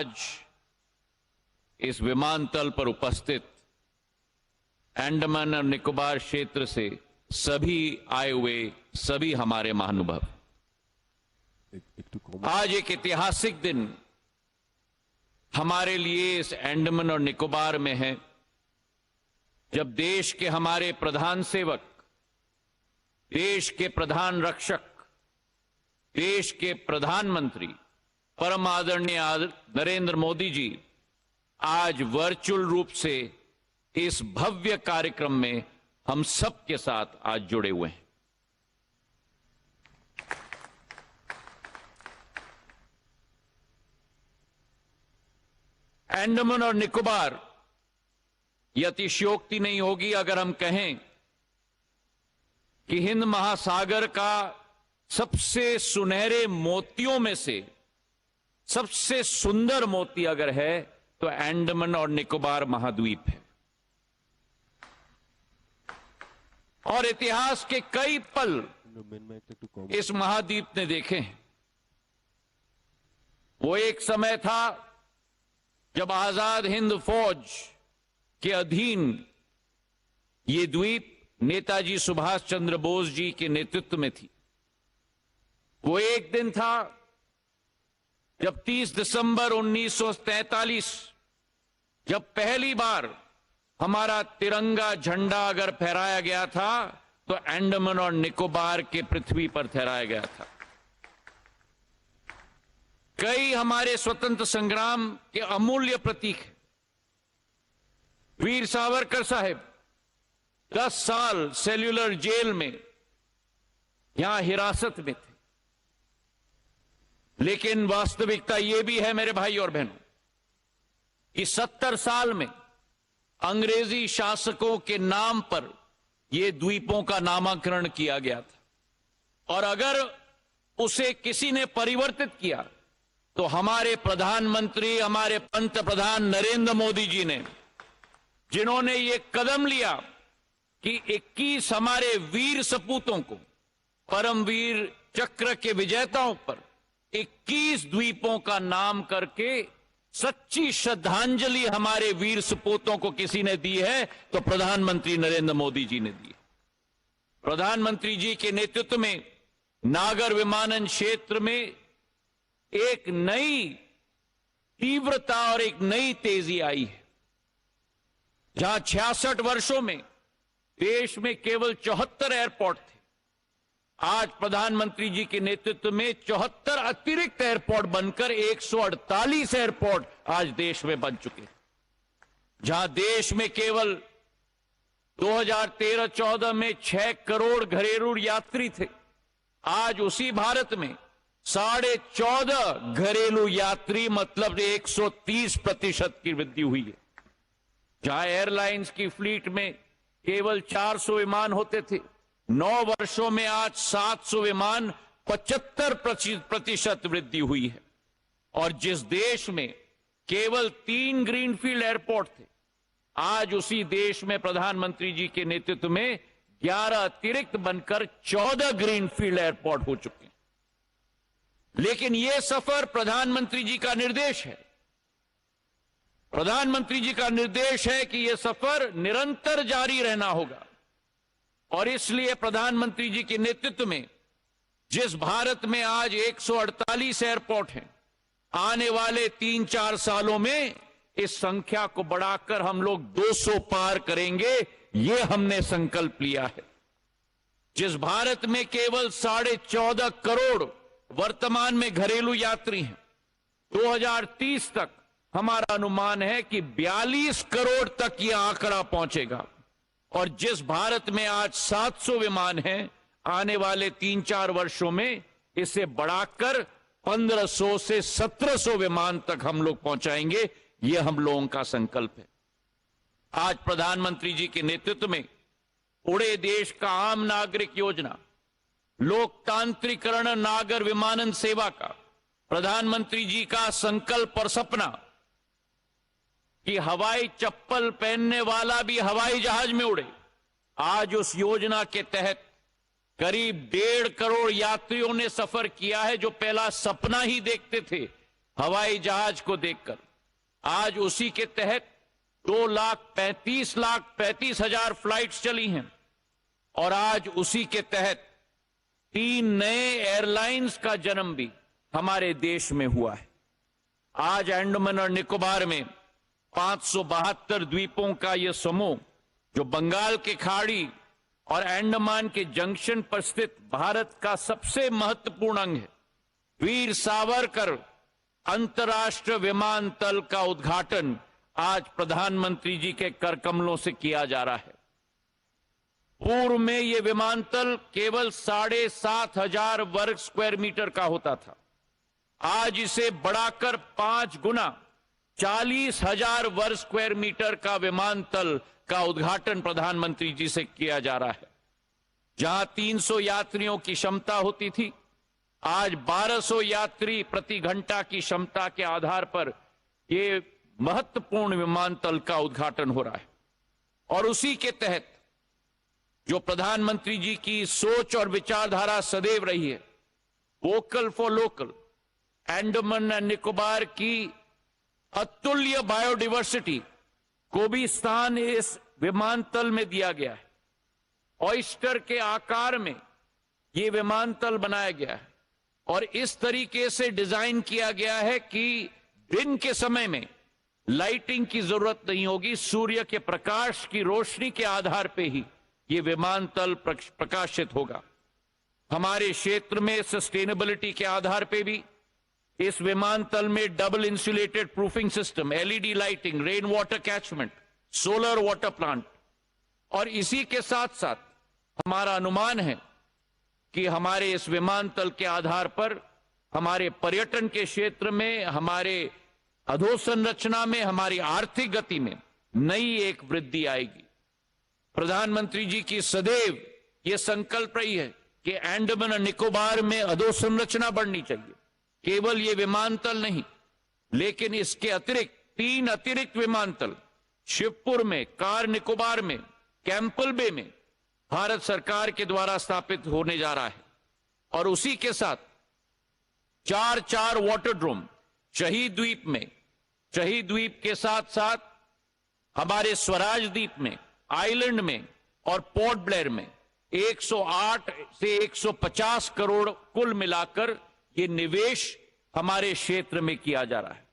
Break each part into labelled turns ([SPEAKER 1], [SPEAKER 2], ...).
[SPEAKER 1] आज इस विमानतल पर उपस्थित अंडमान और निकोबार क्षेत्र से सभी आए हुए सभी हमारे महानुभाव, आज एक ऐतिहासिक दिन हमारे लिए इस अंडमान और निकोबार में है, जब देश के हमारे प्रधान सेवक, देश के प्रधान रक्षक, देश के प्रधानमंत्री परम आदरणीय नरेंद्र मोदी जी आज वर्चुअल रूप से इस भव्य कार्यक्रम में हम सब के साथ आज जुड़े हुए हैं। अंडमान और निकोबार, यह अतिशयोक्ति नहीं होगी अगर हम कहें कि हिंद महासागर का सबसे सुनहरे मोतियों में से सबसे सुंदर मोती अगर है तो अंडमान और निकोबार महाद्वीप है। और इतिहास के कई पल इस महाद्वीप ने देखे हैं। वो एक समय था जब आजाद हिंद फौज के अधीन ये द्वीप नेताजी सुभाष चंद्र बोस जी के नेतृत्व में थी। वो एक दिन था जब 30 दिसंबर 1943 जब पहली बार हमारा तिरंगा झंडा अगर फहराया गया था तो अंडमान और निकोबार के पृथ्वी पर फहराया गया था। कई हमारे स्वतंत्र संग्राम के अमूल्य प्रतीक हैं। वीर सावरकर साहब 10 साल सेल्यूलर जेल में यहां हिरासत में थे, लेकिन वास्तविकता यह भी है मेरे भाई और बहनों कि 70 साल में अंग्रेजी शासकों के नाम पर यह द्वीपों का नामकरण किया गया था। और अगर उसे किसी ने परिवर्तित किया तो हमारे प्रधानमंत्री, हमारे पंत प्रधान नरेंद्र मोदी जी ने, जिन्होंने ये कदम लिया कि 21 हमारे वीर सपूतों को, परमवीर चक्र के विजेताओं पर 21 द्वीपों का नाम करके सच्ची श्रद्धांजलि हमारे वीर सपूतों को किसी ने दी है तो प्रधानमंत्री नरेंद्र मोदी जी ने दी। प्रधानमंत्री जी के नेतृत्व में नागर विमानन क्षेत्र में एक नई तीव्रता और एक नई तेजी आई है। जहां 66 वर्षों में देश में केवल 74 एयरपोर्ट थे, आज प्रधानमंत्री जी के नेतृत्व में 74 अतिरिक्त एयरपोर्ट बनकर 148 एयरपोर्ट आज देश में बन चुके हैं। जहां देश में केवल 2013-14 में 6 करोड़ घरेलू यात्री थे, आज उसी भारत में 14.5 घरेलू यात्री, मतलब 130% की वृद्धि हुई है। जहां एयरलाइंस की फ्लीट में केवल 400 विमान होते थे, 9 वर्षों में आज 700 विमान, 75% वृद्धि हुई है। और जिस देश में केवल 3 ग्रीनफील्ड एयरपोर्ट थे, आज उसी देश में प्रधानमंत्री जी के नेतृत्व में 11 अतिरिक्त बनकर 14 ग्रीनफील्ड एयरपोर्ट हो चुके हैं। लेकिन यह सफर प्रधानमंत्री जी का निर्देश है। प्रधानमंत्री जी का निर्देश है कि यह सफर निरंतर जारी रहना होगा। और इसलिए प्रधानमंत्री जी के नेतृत्व में जिस भारत में आज 148 एयरपोर्ट हैं, आने वाले 3-4 सालों में इस संख्या को बढ़ाकर हम लोग 200 पार करेंगे, ये हमने संकल्प लिया है। जिस भारत में केवल 14.5 करोड़ वर्तमान में घरेलू यात्री हैं, 2030 तक हमारा अनुमान है कि 42 करोड़ तक यह आंकड़ा पहुंचेगा। और जिस भारत में आज 700 विमान हैं, आने वाले 3-4 वर्षों में इसे बढ़ाकर 1500 से 1700 विमान तक हम लोग पहुंचाएंगे। यह हम लोगों का संकल्प है। आज प्रधानमंत्री जी के नेतृत्व में उड़े देश का आम नागरिक योजना, लोकतांत्रिकरण नागर विमानन सेवा का प्रधानमंत्री जी का संकल्प और सपना कि हवाई चप्पल पहनने वाला भी हवाई जहाज में उड़े, आज उस योजना के तहत करीब 1.5 करोड़ यात्रियों ने सफर किया है, जो पहला सपना ही देखते थे। हवाई जहाज को देखकर आज उसी के तहत 2,35,35,000 फ्लाइट्स चली हैं और आज उसी के तहत 3 नए एयरलाइंस का जन्म भी हमारे देश में हुआ है। आज अंडमान और निकोबार में 572 द्वीपों का यह समूह जो बंगाल की खाड़ी और अंडमान के जंक्शन पर स्थित भारत का सबसे महत्वपूर्ण अंग है। वीर सावरकर अंतर्राष्ट्रीय विमानतल का उद्घाटन आज प्रधानमंत्री जी के कर कमलों से किया जा रहा है। पूर्व में यह विमानतल केवल 7,500 वर्ग स्क्वायर मीटर का होता था। आज इसे बढ़ाकर 5 गुना 40,000 वर्ग स्क्वायर मीटर का विमानतल का उद्घाटन प्रधानमंत्री जी से किया जा रहा है। जहां 300 यात्रियों की क्षमता होती थी, आज 1200 यात्री प्रति घंटा की क्षमता के आधार पर यह महत्वपूर्ण विमानतल का उद्घाटन हो रहा है। और उसी के तहत जो प्रधानमंत्री जी की सोच और विचारधारा सदैव रही है, vocal for local, Andaman and Nicobar की अतुल्य बायोडाइवर्सिटी को भी स्थान इस विमानतल में दिया गया है। ऑयस्टर के आकार में यह विमानतल बनाया गया है और इस तरीके से डिजाइन किया गया है कि दिन के समय में लाइटिंग की जरूरत नहीं होगी। सूर्य के प्रकाश की रोशनी के आधार पर ही यह विमानतल प्रकाशित होगा। हमारे क्षेत्र में सस्टेनेबिलिटी के आधार पर भी इस विमानतल में double insulated proofing system, LED lighting, rain water catchment, solar water plant और इसी के साथ साथ हमारा अनुमान है कि हमारे इस विमानतल के आधार पर हमारे पर्यटन के क्षेत्र में, हमारे अधोसंरचना में, हमारी आर्थिक गति में नई एक वृद्धि आएगी। प्रधानमंत्री जी की सदैव यह संकल्प रही है कि अंडमान और निकोबार में अधोसंरचना बढ़नी चाहिए। केवल ये विमानतल नहीं, लेकिन इसके अतिरिक्त 3 अतिरिक्त विमानतल शिवपुर में, कार निकोबार में, कैंपल बे में भारत सरकार के द्वारा स्थापित होने जा रहा है। और उसी के साथ 4 वाटरड्रोम शहीद द्वीप में, शहीद द्वीप के साथ साथ हमारे स्वराज द्वीप में, आइलैंड में और पोर्ट ब्लेयर में 108 से 150 करोड़ कुल मिलाकर ये निवेश हमारे क्षेत्र में किया जा रहा है।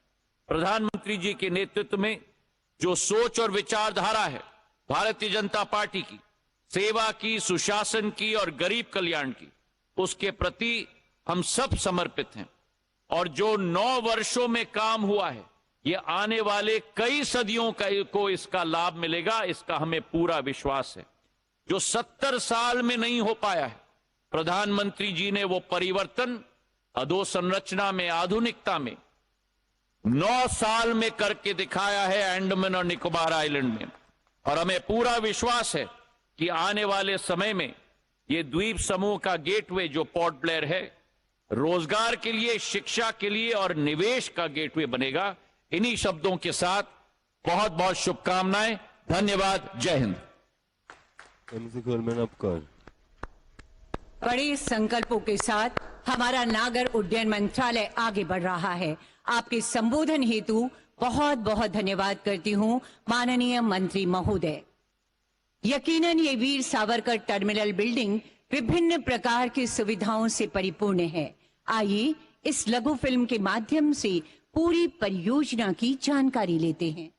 [SPEAKER 1] प्रधानमंत्री जी के नेतृत्व में जो सोच और विचारधारा है भारतीय जनता पार्टी की, सेवा की, सुशासन की और गरीब कल्याण की, उसके प्रति हम सब समर्पित हैं। और जो 9 वर्षों में काम हुआ है, ये आने वाले कई सदियों को इसका लाभ मिलेगा, इसका हमें पूरा विश्वास है। जो 70 साल में नहीं हो पाया है, प्रधानमंत्री जी ने वो परिवर्तन अधोसंरचना में, आधुनिकता में 9 साल में करके दिखाया है अंडमान और निकोबार आइलैंड में। और हमें पूरा विश्वास है कि आने वाले समय में ये द्वीप समूह का गेटवे जो पोर्ट ब्लेयर है, रोजगार के लिए, शिक्षा के लिए और निवेश का गेटवे बनेगा। इन्हीं शब्दों के साथ बहुत बहुत शुभकामनाएं। धन्यवाद। जय हिंद।
[SPEAKER 2] बड़े संकल्पों के साथ हमारा नागर उड्डयन मंत्रालय आगे बढ़ रहा है। आपके संबोधन हेतु बहुत बहुत धन्यवाद करती हूं माननीय मंत्री महोदय। यकीनन ये वीर सावरकर टर्मिनल बिल्डिंग विभिन्न प्रकार की सुविधाओं से परिपूर्ण है। आइए इस लघु फिल्म के माध्यम से पूरी परियोजना की जानकारी लेते हैं।